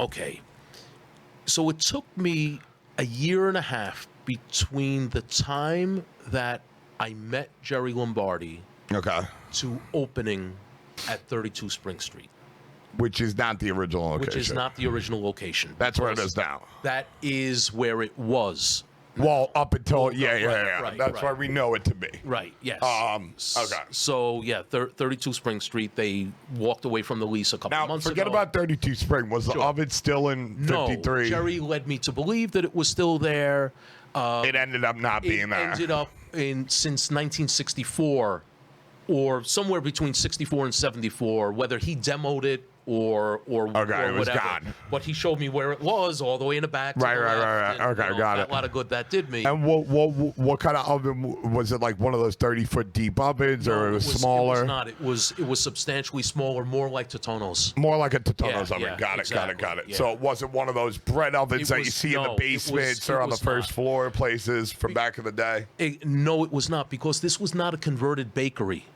Okay. So it took me a year and a half between the time that I met Gerry Lombardi to opening at 32 Spring Street. Which is not the original location. Which is not the original location. That's where it is now. That is where it was. Well, up until, yeah. Right, That's why we know it to be. Right, yes. Okay. So, 32 Spring Street, they walked away from the lease a couple months ago. Now, forget about 32 Spring. Was the oven still in 53? No, Gerry led me to believe that it was still there. It ended up not being there. It ended up since 1964, or somewhere between 64 and 74, whether he demoed it or whatever. It was gone. But he showed me where it was, all the way in the back. Right. And, Okay, got it. A lot of good that did me. And what kind of oven was it? Like one of those 30-foot deep ovens, or it was smaller? It was not. It was substantially smaller, more like Totono's. More like a Totono's oven. Yeah, Got exactly. it. Yeah. So it wasn't one of those bread ovens that you see in the basements or on the first floor places from back in the day. No, it was not, because this was not a converted bakery.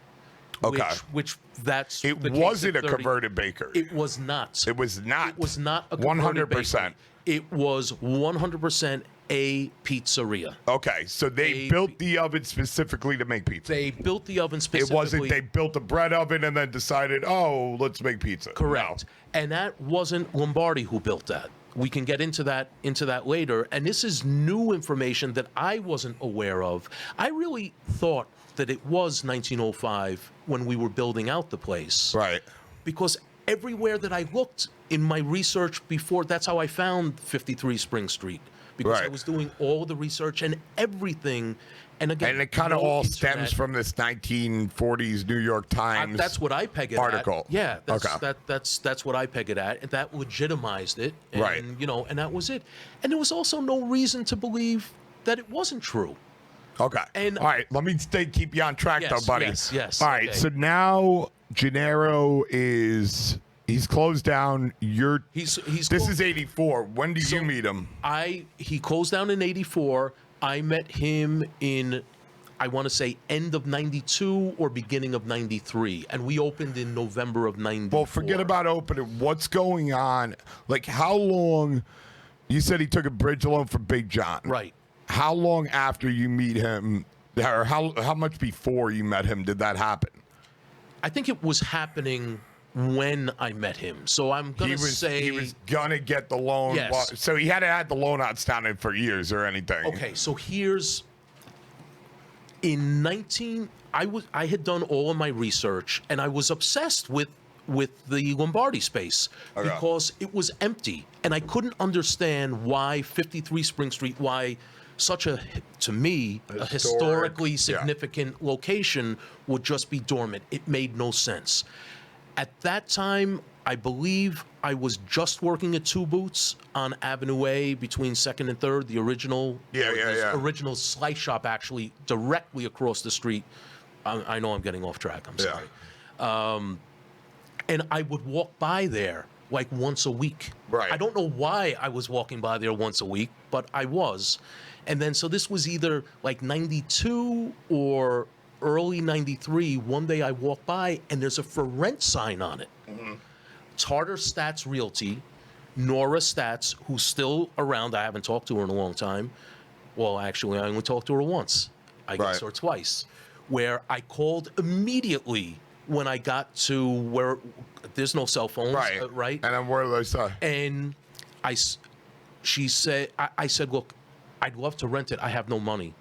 Okay. It wasn't a converted bakery. It was not. It was not. It was not a converted 100%. bakery. It was 100% a pizzeria. Okay, so they built the oven specifically to make pizza. They built the oven specifically. It wasn't they built a bread oven and then decided, oh, let's make pizza. Correct. No. And that wasn't Lombardi who built that. We can get into that later. And this is new information that I wasn't aware of. I really thought that it was 1905 when we were building out the place. Right. Because everywhere that I looked in my research before, that's how I found 53 Spring Street. Because I was doing all the research and everything. And again, and it kind of all stems from this 1940s New York Times that's what I peg it article. At. Yeah, that's what I peg it at. And that legitimized it. And, right. And that was it. And there was also no reason to believe that it wasn't true. Okay. And, all right. Let me keep you on track, though, buddy. Yes. All right. So now Gennaro he's closed down. This is 84. When did you meet him? He closed down in 84. I met him in, I want to say, end of 92 or beginning of 93. And we opened in November of 94. Well, forget about opening. What's going on? Like, how long? You said he took a bridge loan from Big John. Right. How long after you meet him, or how much before you met him did that happen? I think it was happening when I met him. So I'm going to say... He was going to get the loan. Yes. So he hadn't had the loan outstanding for years or anything. Okay, so here's... I had done all of my research, and I was obsessed with the Lombardi space because it was empty. And I couldn't understand why 53 Spring Street, why such to me, a historically significant location would just be dormant. It made no sense. At that time, I believe I was just working at Two Boots on Avenue A between 2nd and 3rd, the original original slice shop, actually, directly across the street. I know I'm getting off track. I'm sorry. And I would walk by there like once a week. Right. I don't know why I was walking by there once a week, but I was. And then, so this was either like 92 or early 93. One day I walk by and there's a for rent sign on it. Mm-hmm. Tartar Stats Realty, Nora Stats, who's still around. I haven't talked to her in a long time. Well, actually, I only talked to her once, I guess, or twice, where I called immediately when I got to where there's no cell phones, right? And then where do they say? And she said, I said, look, I'd love to rent it. I have no money.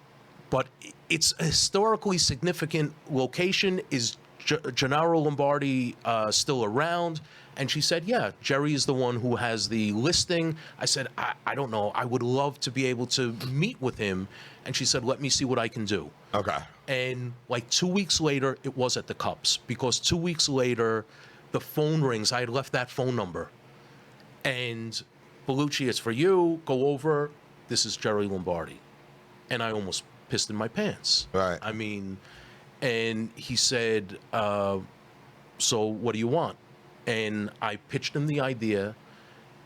But it's a historically significant location. Is Gennaro Lombardi still around? And she said, yeah, Gerry is the one who has the listing. I said, I don't know. I would love to be able to meet with him. And she said, let me see what I can do. Okay. And like 2 weeks later, it was at the Cups. Because 2 weeks later, the phone rings. I had left that phone number. And Bellucci, it's for you. Go over. This is Gerry Lombardi. And I almost pissed in my pants. Right. I mean, and he said, so what do you want? And I pitched him the idea,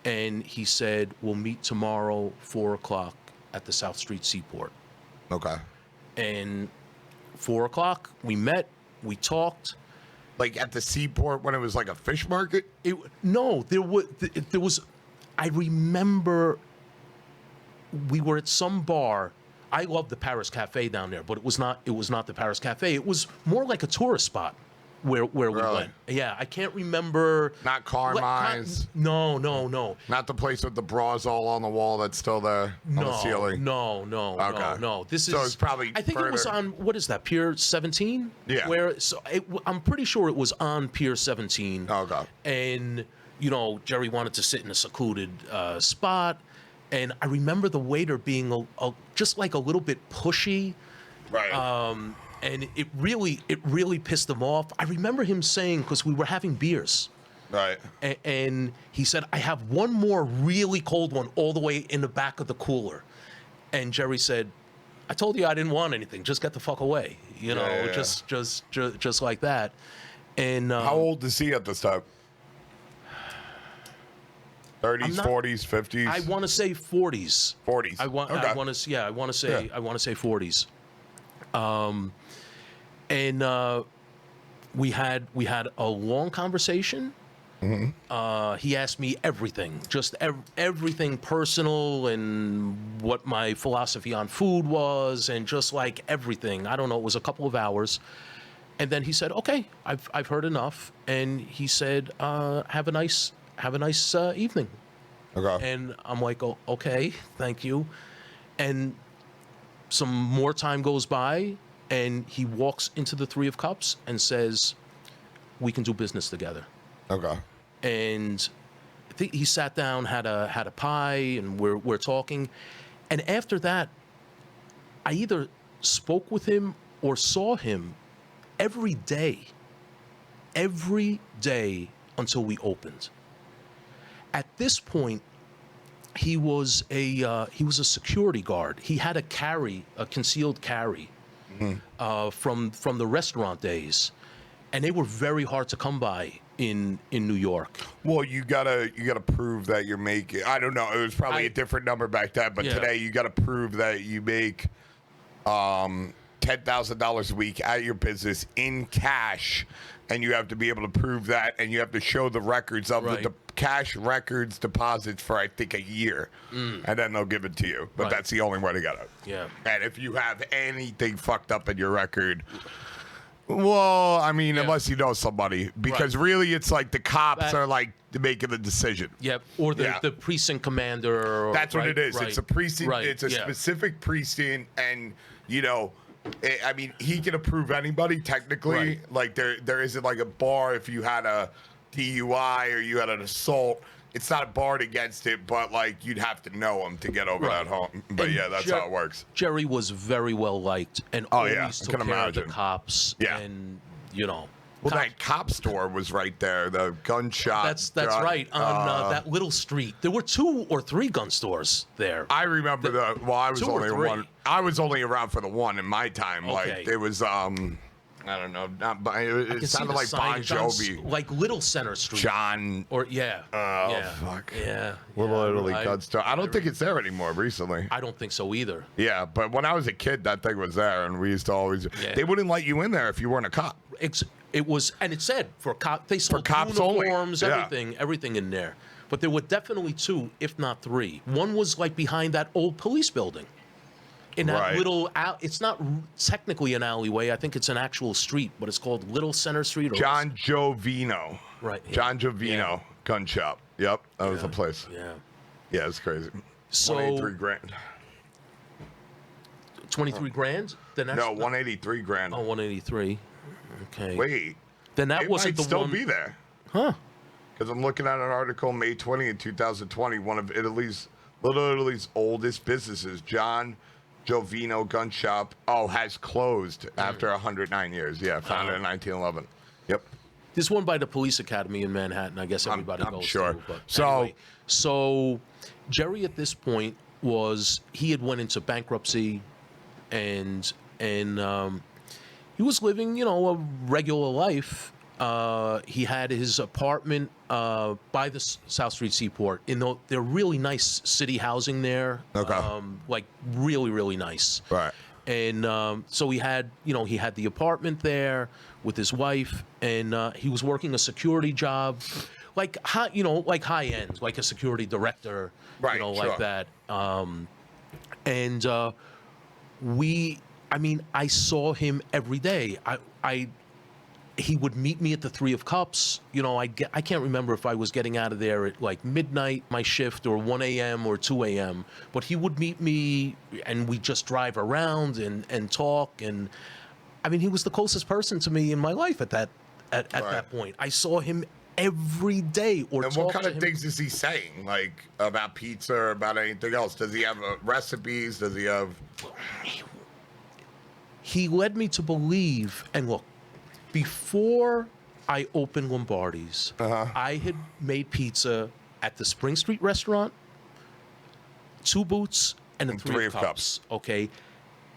and he said, we'll meet tomorrow, 4 o'clock at the South Street Seaport. Okay. And 4 o'clock, we met, we talked. Like at the seaport when it was like a fish market? No, there was, I remember we were at some bar. I love the Paris Cafe down there, but it was not the Paris Cafe. It was more like a tourist spot where we went. Yeah, I can't remember. Not Carmine's. No. Not the place with the bras all on the wall that's still there on the ceiling. No. This is. So it's probably. I think it was on, what is that, Pier 17? Yeah. I'm pretty sure it was on Pier 17. Okay. And Gerry wanted to sit in a secluded spot, and I remember the waiter being just like a little bit pushy. Right. And it really pissed him off. I remember him saying, because we were having beers. Right. And he said, I have one more really cold one all the way in the back of the cooler. And Gerry said, I told you I didn't want anything. Just get the fuck away. Just like that. And how old is he at this time? 30s, 40s, 50s? I want to say 40s. 40s. I want to say 40s. And we had a long conversation. Mm-hmm. He asked me everything, just everything personal, and what my philosophy on food was, and just like everything. I don't know. It was a couple of hours, and then he said, "Okay, I've heard enough." And he said, "Have a nice evening." Okay. And I'm like, "Oh, okay, thank you." And some more time goes by, and he walks into the Three of Cups and says, "We can do business together." Okay. And I think he sat down, had a pie, and we're talking. And after that, I either spoke with him or saw him every day until we opened. At this point, he was a security guard. He had a concealed carry, from the restaurant days, and they were very hard to come by in New York. Well, you gotta prove that you're making. I don't know. It was probably a different number back then, but today you gotta prove that you make $10,000 a week at your business in cash, and you have to be able to prove that, and you have to show the records of the cash records deposits for I think a year, and then they'll give it to you. But that's the only way to get it. Yeah. And if you have anything fucked up in your record. Well, I mean, unless you know somebody, because really it's like the cops are like making the decision. Yep, or the precinct commander. That's what it is. It's a precinct. It's a specific precinct, and I mean, he can approve anybody technically. Like there isn't like a bar if you had a DUI or you had an assault. It's not barred against it, but like you'd have to know him to get over that home. But and that's how it works. Gerry was very well liked and always took care of the cops. Yeah. And well, that cop store was right there. The gun shop. That's right on that little street. There were 2 or 3 gun stores there. I remember I was only one. I was only around for the one in my time. Okay. Like it was I don't know. It sounded like Bon Jovi. Like Little Center Street. John. Or fuck. Yeah. Literally gun store. I don't think it's there anymore recently. I don't think so either. Yeah, but when I was a kid, that thing was there, and we used to always. Yeah. They wouldn't let you in there if you weren't a cop. It was, and it said for cop. They sold cops uniforms, only. everything in there. But there were definitely 2, if not 3. One was like behind that old police building. In that little, it's not technically an alleyway. I think it's an actual street, but it's called Little Center Street. John Jovino. Right. Yeah. John Jovino gun shop. Yep, that was the place. Yeah. Yeah, it's crazy. So 183 grand. 23 grand? Then that's 183 grand. Oh, 183. Okay. Wait. Then that wasn't the one. It might still be there. Huh? Because I'm looking at an article, May 20th, 2020, one of Italy's oldest businesses, John Jovino Gun Shop, has closed after 109 years. Yeah, founded in 1911. Yep. There's one by the police academy in Manhattan. I guess everybody goes sure. to. But so, so Gerry at this point he had went into bankruptcy, and he was living, a regular life. He had his apartment by the South Street Seaport. They're really nice city housing there. Okay. Like really, really nice. Right. And so he had the apartment there with his wife, and he was working a security job. like high end, like a security director, Right, like sure. that. And I saw him every day. He would meet me at the Three of Cups. I can't remember if I was getting out of there at like midnight, my shift, or 1 a.m. or 2 a.m. But he would meet me, and we'd just drive around and talk. And he was the closest person to me in my life at that point. I saw him every day. And what kind of things is he saying, like about pizza or about anything else? Does he have recipes? Does he have? He led me to believe, and look, before I opened Lombardi's, I had made pizza at the Spring Street restaurant, Two Boots, and the Three of Cups. Okay.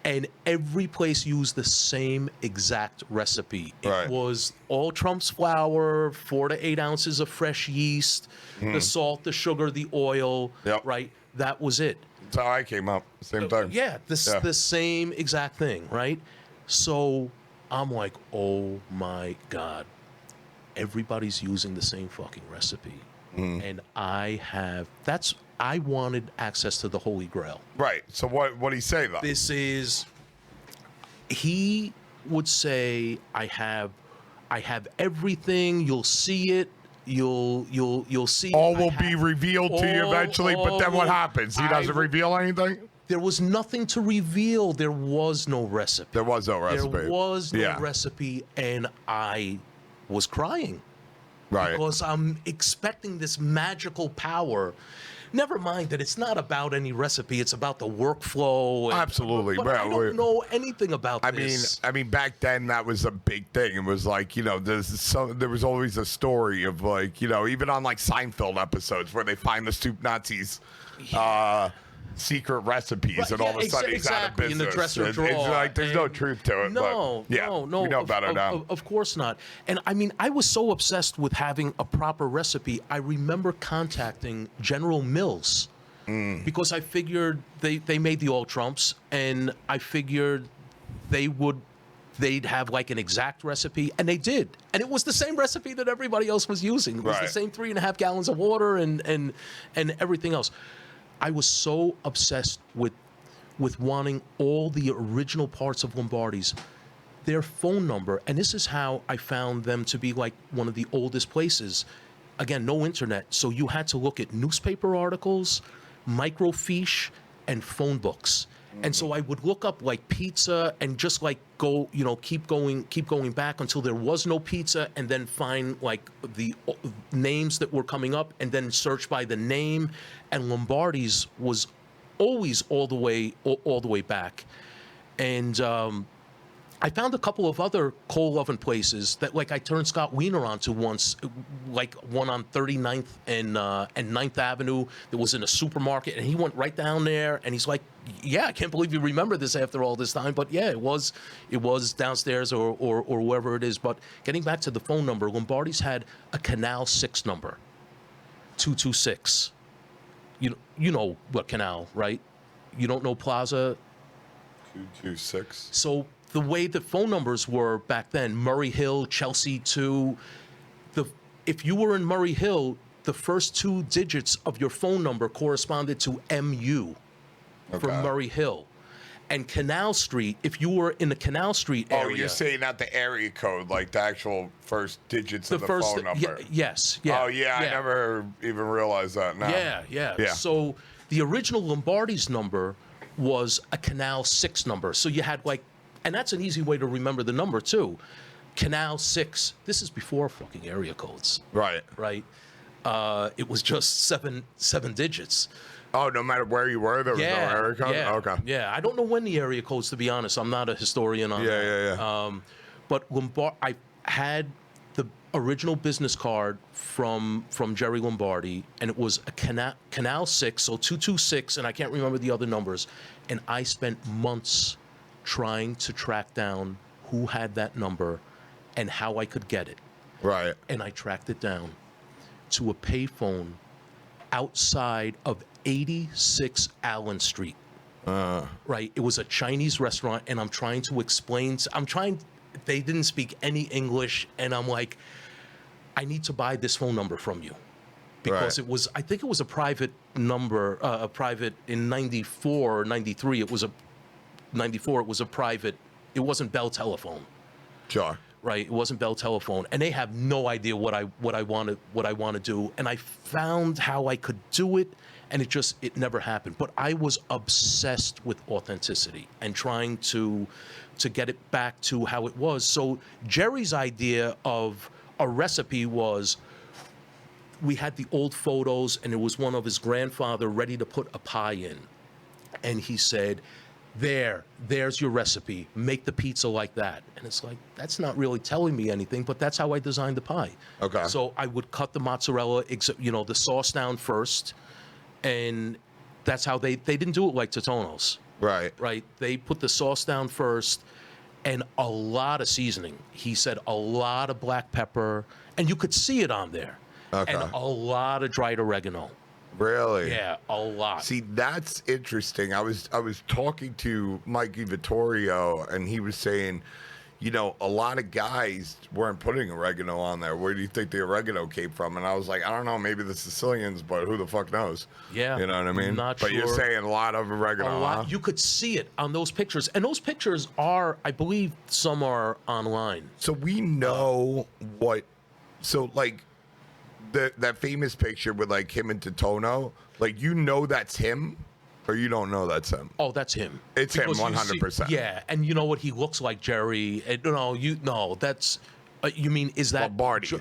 And every place used the same exact recipe. It was all Trump's flour, 4 to 8 ounces of fresh yeast, the salt, the sugar, the oil. Right? That was it. That's how I came up. Same time. Yeah, the same exact thing, right? So I'm like, oh my God, everybody's using the same fucking recipe. And I wanted access to the Holy Grail. Right. So what did he say though? He would say, I have everything, you'll see it. You'll see. All will be revealed to you eventually, but then what happens? He doesn't reveal anything? There was nothing to reveal. There was no recipe. There was no recipe. There was no recipe, and I was crying. Right. Because I'm expecting this magical power. Never mind that it's not about any recipe. It's about the workflow. Absolutely. But I don't know anything about this. I mean, back then that was a big thing. It was like, there was always a story of like, even on like Seinfeld episodes where they find the soup Nazis secret recipes and all of a sudden he's out of business. In the dresser drawer. It's like there's no truth to it. No, no. We know better now. Of course not. And I was so obsessed with having a proper recipe. I remember contacting General Mills because I figured they made the All Trumps, and I figured they'd have like an exact recipe, and they did. And it was the same recipe that everybody else was using. It was the same 3.5 gallons of water and everything else. I was so obsessed with wanting all the original parts of Lombardi's, their phone number, and this is how I found them to be like one of the oldest places. Again, no internet, so you had to look at newspaper articles, microfiche, and phone books. And so I would look up like pizza and just like go, keep going back until there was no pizza, and then find like the names that were coming up, and then search by the name. And Lombardi's was always all the way back. And I found a couple of other coal oven places that like I turned Scott Wiener onto once, like one on 39th and 9th Avenue that was in a supermarket, and he went right down there and he's like, yeah, I can't believe you remember this after all this time. But yeah, it was downstairs or wherever it is. But getting back to the phone number, Lombardi's had a Canal 6 number, 226. You know what Canal, right? You don't know Plaza? 226. So the way the phone numbers were back then, Murray Hill, Chelsea 2, if you were in Murray Hill, the first 2 digits of your phone number corresponded to MU for Murray Hill. And Canal Street, if you were in the Canal Street area. Oh, you're saying not the area code, like the actual first digits of the phone number. Yes. Yeah. Oh, yeah, I never even realized that. No. Yeah. So the original Lombardi's number was a Canal 6 number. So you had like, and that's an easy way to remember the number too. Canal 6. This is before fucking area codes. Right. It was just seven digits. Oh, no matter where you were, there was no area code? Yeah, okay. Yeah, I don't know when the area codes, to be honest. I'm not a historian on that. Yeah. But I had the original business card from Gerry Lombardi, and it was a Canal 6, so 226, and I can't remember the other numbers. And I spent months trying to track down who had that number and how I could get it. Right. And I tracked it down to a payphone outside of 86 Allen Street. Right. It was a Chinese restaurant, and I'm trying to explain. They didn't speak any English, and I'm like, I need to buy this phone number from you. Because Right. I think it was a private number, a private in 94 or 93. It was a 94. It was a private. It wasn't Bell Telephone. Sure. Right. It wasn't Bell Telephone, and they have no idea what I want to do. And I found how I could do it, and it never happened. But I was obsessed with authenticity and trying to get it back to how it was. So Gerry's idea of a recipe was, we had the old photos, and it was one of his grandfather ready to put a pie in. And he said, there's your recipe. Make the pizza like that. And it's like, that's not really telling me anything, but that's how I designed the pie. Okay. So I would cut the mozzarella, the sauce down first. And that's how they didn't do it like Totonno's. Right. Right. They put the sauce down first and a lot of seasoning. He said a lot of black pepper, and you could see it on there. Okay. And a lot of dried oregano. Really? Yeah, a lot. See, that's interesting. I was talking to Mikey Vittorio, and he was saying, a lot of guys weren't putting oregano on there. Where do you think the oregano came from? And I was like, I don't know, maybe the Sicilians, but who the fuck knows? Yeah. You know what I mean? Not but sure. You're saying a lot of oregano. A lot. Huh? You could see it on those pictures. And those pictures are, I believe, some are online. So we know that famous picture with like him and Totonno, like that's him, or you don't know that's him? Oh, that's him. It's Because him, you 100%. see- Yeah, and you know what? He looks like Gerry. That's. You mean is that Lombardi? 100%.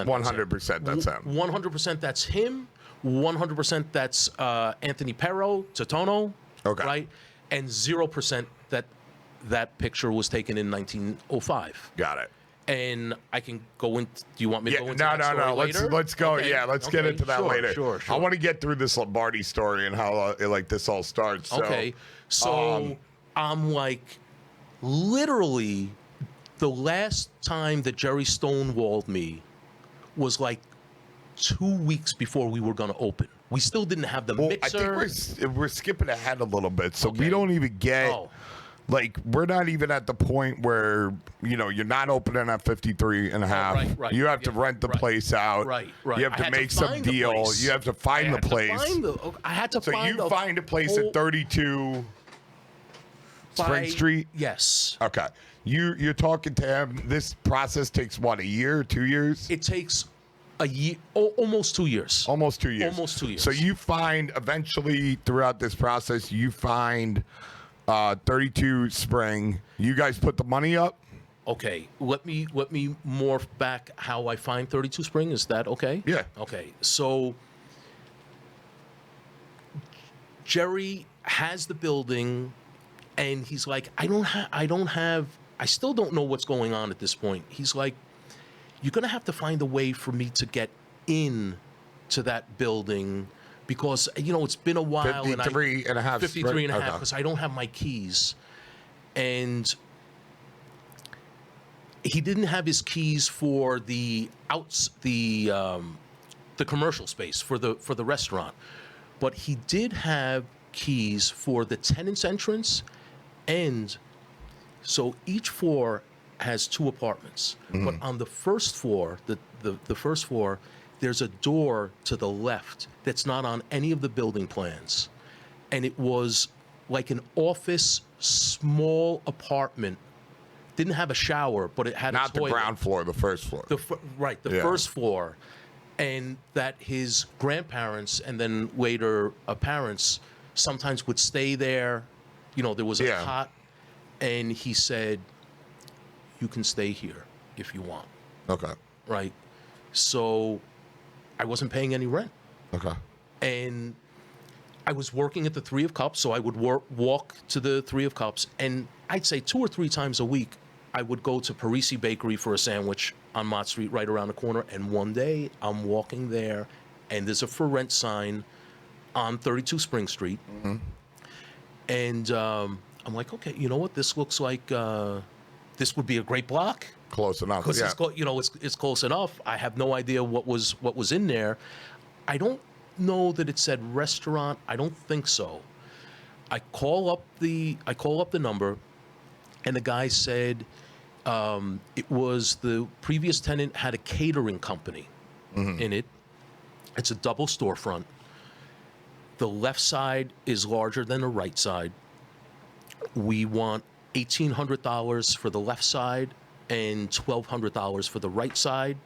100% that's him. 100% that's him. 100% that's Anthony Perro, Totonno. Okay. Right, and 0% that picture was taken in 1905. Got it. And I can go in. Do you want me to go into that story No. later? Let's go. Okay. Yeah, let's get into that later. Sure. I want to get through this Lombardi story and how this all starts. So, Okay. So I'm like, literally, the last time that Gerry stonewalled me was like 2 weeks before we were going to open. We still didn't have the mixer. I think we're skipping ahead a little bit, so we Okay. don't even get. Oh. Like, we're not even at the point where, you're not opening at 53 and a half. Right. You have to rent the place out. Right. You have to make some deal. You have to find the place. I had to So find you find a place at 32 Spring Street? Yes. Okay. You're talking to him. This process takes, what, a year, 2 years? It takes a year, almost 2 years. Almost 2 years. Almost 2 years. So you find, eventually, throughout this process, you find 32 Spring. You guys put the money up? Okay, let me morph back how I find 32 Spring. Is that okay? Yeah. Okay, so Gerry has the building, and he's like, I still don't know what's going on at this point. He's like, you're gonna have to find a way for me to get in to that building, because it's been a while. 53 and a half. 53 and a half, Okay. because I don't have my keys. And he didn't have his keys for the commercial space for the restaurant, but he did have keys for the tenant's entrance, and so each floor has 2 apartments. But on the first floor, the first floor, there's a door to the left that's not on any of the building plans, and it was like an office, small apartment. Didn't have a shower, but it had Not a the toilet. ground floor, the first floor. The Yeah. first floor, and that his grandparents and then later parents sometimes would stay there. There was a cot, and he said, "You can stay here if you want." Okay. Right. So I wasn't paying any rent, Okay. and I was working at the Three of Cups, so I would walk to the Three of Cups, and I'd say 2 or 3 times a week, I would go to Parisi Bakery for a sandwich on Mott Street, right around the corner. And one day, I'm walking there, and there's a for rent sign on 32 Spring Street. And I'm like, okay, you know what? This looks like this would be a great block. Close enough. Because Yeah. it's close enough. I have no idea what was in there. I don't know that it said restaurant. I don't think so. I call up the number, and the guy said, It was the previous tenant had a catering company in it. It's a double storefront. The left side is larger than the right side. We want $1,800 for the left side and $1,200 for the right side.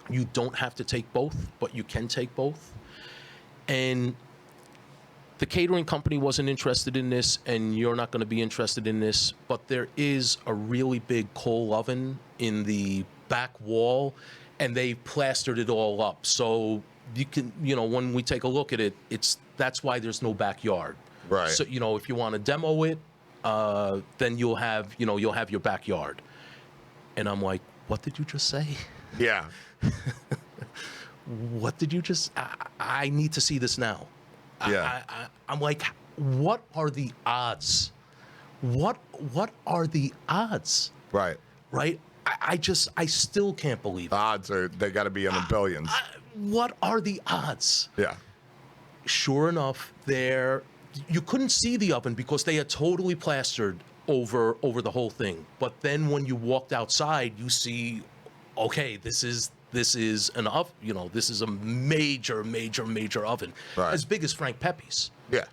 You don't have to take both, but you can take both. And the catering company wasn't interested in this, and you're not going to be interested in this, but there is a really big coal oven in the back wall, and they plastered it all up. So you can, when we take a look at it, that's why there's no backyard. Right. So, if you want to demo it, then you'll have your backyard. And I'm like, what did you just say? Yeah. What did you just? I need to see this now. Yeah. I'm like, what are the odds? What are the odds? Right. Right. I still can't believe it. The odds they got to be in the billions. What are the odds? Yeah. Sure enough, you couldn't see the oven because they had totally plastered over the whole thing. But then when you walked outside, you see, okay, this is an oven. This is a major oven, right. As big as Frank Pepe's. Yeah.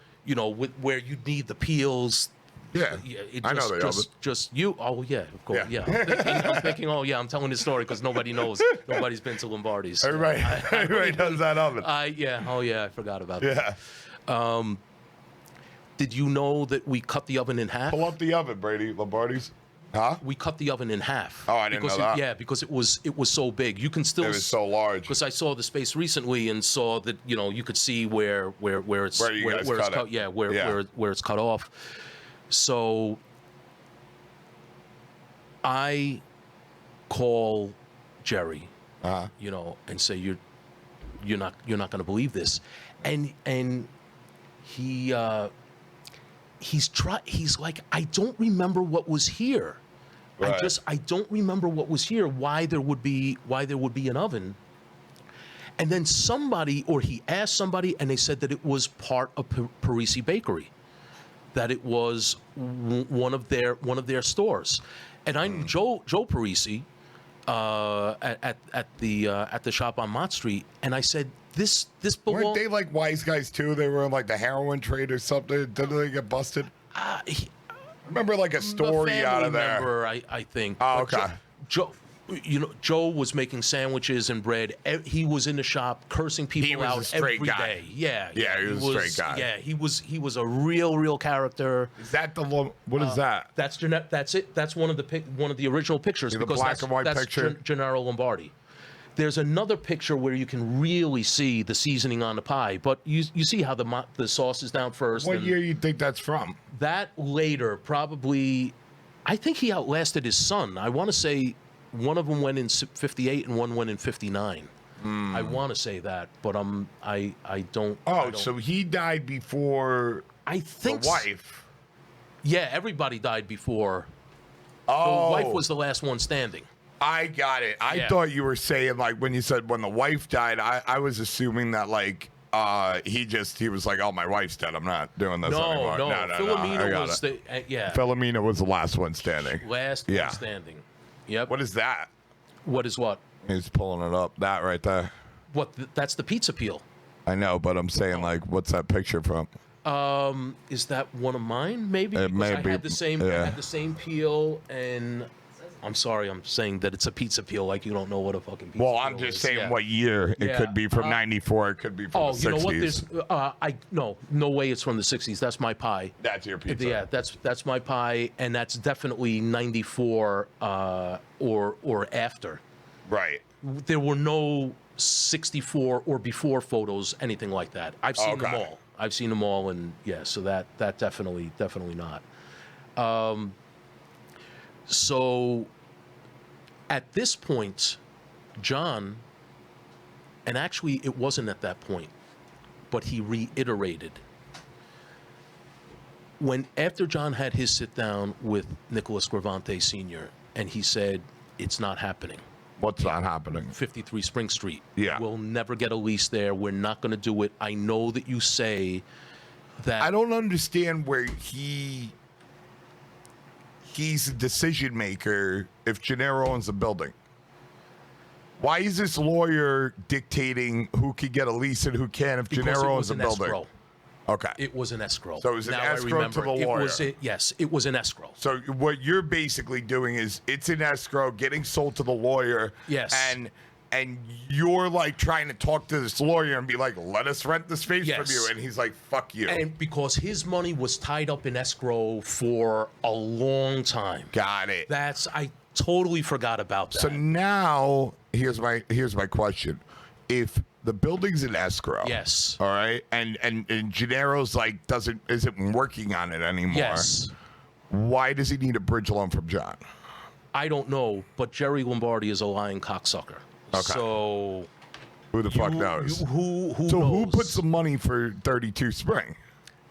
Where you need the peels. Yeah. I know the oven. Just you. Oh yeah, of course. Yeah. I'm thinking. Oh yeah, I'm telling this story because nobody knows. Nobody's been to Lombardi's. Everybody knows that oven. Yeah. Oh yeah, I forgot about that. Yeah. Did you know that we cut the oven in half? Pull up the oven, Brady. Lombardi's. Huh? We cut the oven in half. Oh, I didn't know that. Yeah, because it was so big. You can still. It was so large. Because I saw the space recently and saw that you could see where it's cut. Yeah, where it's cut off. So I call Gerry, and say you're not going to believe this, and he's like, I don't remember what was here. Right. I don't remember what was here. Why there would be an oven. And then he asked somebody, and they said that it was part of Parisi Bakery, that it was one of their stores. And I knew Joe Parisi at the shop on Mott Street, and I said, this belongs. Weren't they like wise guys too? They were in like the heroin trade or something. Didn't they get busted? I remember like a story out of there. Member, I think. Oh, okay. Joe was making sandwiches and bread. He was in the shop cursing people out every day. Yeah, he was a straight guy. Yeah, he was a real character. Is that what is that? That's it. That's one of the original pictures. The black and white picture. Gennaro Lombardi. There's another picture where you can really see the seasoning on the pie, but you see how the sauce is down first. What year you think that's from? That later, probably. I think he outlasted his son. I want to say one of them went in 58 and one went in 59. I want to say that, but I don't. Oh, so he died before. I think the wife. Yeah, everybody died before. Oh, the wife was the last one standing. I got it. I thought you were saying like when you said when the wife died. I was assuming that like he was like, oh, my wife's dead. I'm not doing this anymore. No. Philomena was Philomena was the last one standing. Last one standing. Yep. What is that? What is what? He's pulling it up. That right there. What? That's the pizza peel. I know, but I'm saying like, what's that picture from? Is that one of mine? Maybe. It may be. I had the same peel, and I'm sorry, I'm saying that it's a pizza peel. Like you don't know what a fucking pizza. Well, I'm just saying what year. It could be from '94. It could be from the '60s. You know what? No way. It's from the '60s. That's my pie. That's your pizza. Yeah, that's my pie, and that's definitely '94 or after. Right. There were no '64 or before photos, anything like that. I've seen them all. I've seen them all, and yeah, so that definitely not. So at this point, John, and actually it wasn't at that point, but he reiterated. After John had his sit down with Nicholas Gravante Sr., and he said, it's not happening. What's not happening? 53 Spring Street. Yeah. We'll never get a lease there. We're not going to do it. I know that you say that. I don't understand where he's a decision maker if Gennaro owns the building? Why is this lawyer dictating who can get a lease and who can if Gennaro owns the building? Escrow. Okay. It was an escrow. So it was an escrow to the lawyer. Yes, it was an escrow. So what you're basically doing is it's an escrow getting sold to the lawyer. Yes. And you're like trying to talk to this lawyer and be like, let us rent the space from you. And he's like, fuck you. And because his money was tied up in escrow for a long time. Got it. I totally forgot about that. So now here's my question. If the building's in escrow. Yes. All right. And Gennaro's like isn't working on it anymore. Yes. Why does he need a bridge loan from John? I don't know, but Gerry Lombardi is a lying cocksucker. Okay. So who the fuck knows? Who knows? Who puts the money for 32 Spring?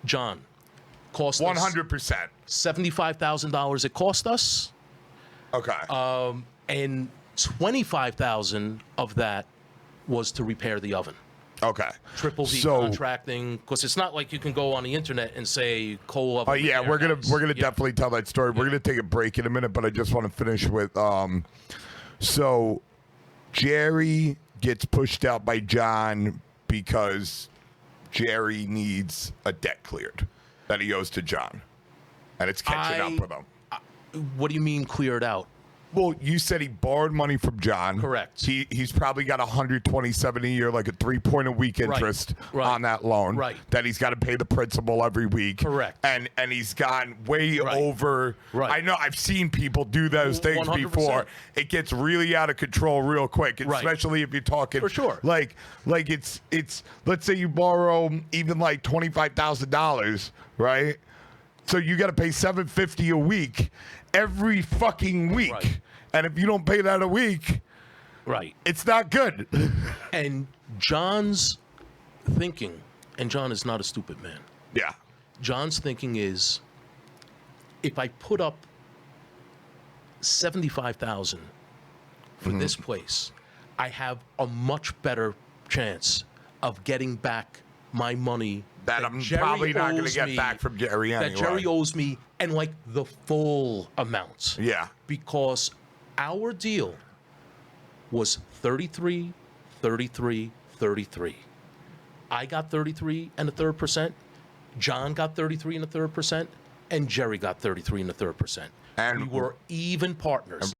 John. Cost 100%. $75,000 it cost us. Okay. And $25,000 of that was to repair the oven. Okay. Triple V contracting, because it's not like you can go on the internet and say coal oven. Oh yeah, we're gonna definitely tell that story. We're gonna take a break in a minute, but I just want to finish with so Gerry gets pushed out by John because Gerry needs a debt cleared that he owes to John, and it's catching up with him. What do you mean cleared out? Well, you said he borrowed money from John. Correct. He's probably got 127 a year, like a 3 point a week interest on that loan. Right. That he's got to pay the principal every week. Correct. And he's gone way over. Right. I know I've seen people do those things 100%. Before. It gets really out of control real quick, especially if you're talking. For sure. Like it's let's say you borrow even like $25,000, right? So you got to pay $750 a week every fucking week. Right. And if you don't pay that a week, it's not good. And John's thinking, and John is not a stupid man. Yeah. John's thinking is, if I put up $75,000 for this place, I have a much better chance of getting back my money that I'm probably not going to get back from Gerry anyway. That Gerry owes me, and like the full amount. Yeah. Because our deal was 33, 33, 33. I got 33.33%. John got 33.33%, and Gerry got 33.33%. And we were even partners.